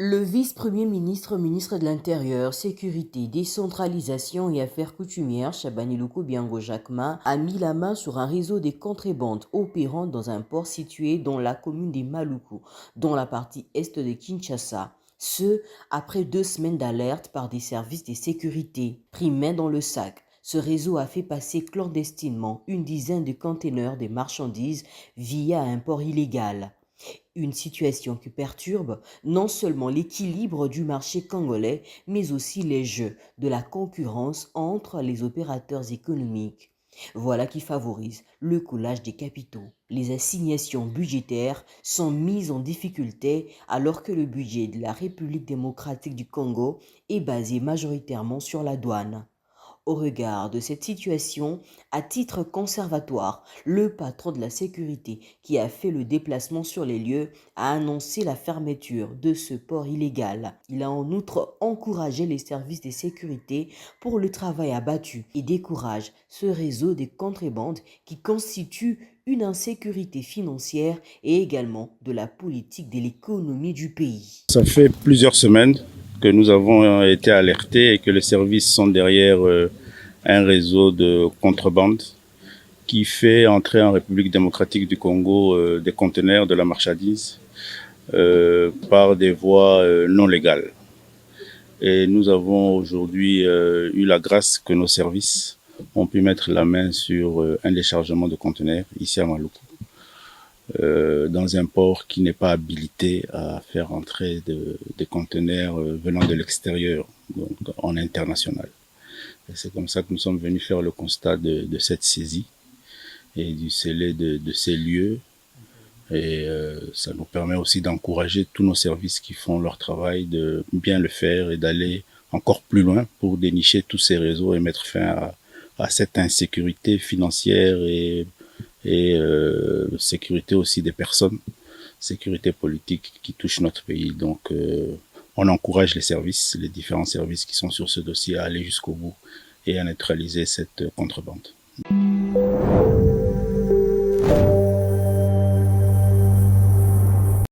Le vice-premier ministre, ministre de l'Intérieur, Sécurité, Décentralisation et Affaires coutumières, Chabani Loko Biango Jacma, a mis la main sur un réseau de contrebandes opérant dans un port situé dans la commune des Maluku, dans la partie est de Kinshasa. Ce, après 2 semaines d'alerte par des services de sécurité. Pris main dans le sac, ce réseau a fait passer clandestinement une dizaine de conteneurs de marchandises via un port illégal. Une situation qui perturbe non seulement l'équilibre du marché congolais, mais aussi les jeux de la concurrence entre les opérateurs économiques. Voilà qui favorise le coulage des capitaux. Les assignations budgétaires sont mises en difficulté alors que le budget de la République démocratique du Congo est basé majoritairement sur la douane. Au regard de cette situation, à titre conservatoire, le patron de la sécurité qui a fait le déplacement sur les lieux a annoncé la fermeture de ce port illégal. Il a en outre encouragé les services de sécurité pour le travail abattu et décourage ce réseau de contrebandes qui constitue une insécurité financière et également de la politique de l'économie du pays. Ça fait plusieurs semaines que nous avons été alertés et que les services sont derrière un réseau de contrebande qui fait entrer en République démocratique du Congo des conteneurs de la marchandise par des voies non légales. Et nous avons aujourd'hui eu la grâce que nos services ont pu mettre la main sur un déchargement de conteneurs ici à Maluku. Dans un port qui n'est pas habilité à faire entrer des conteneurs venant de l'extérieur, donc en international. Et c'est comme ça que nous sommes venus faire le constat de cette saisie et du scellé de ces lieux. Et ça nous permet aussi d'encourager tous nos services qui font leur travail de bien le faire et d'aller encore plus loin pour dénicher tous ces réseaux et mettre fin à cette insécurité financière et sécurité aussi des personnes, sécurité politique qui touche notre pays. Donc on encourage les services, les différents services qui sont sur ce dossier à aller jusqu'au bout et à neutraliser cette contrebande.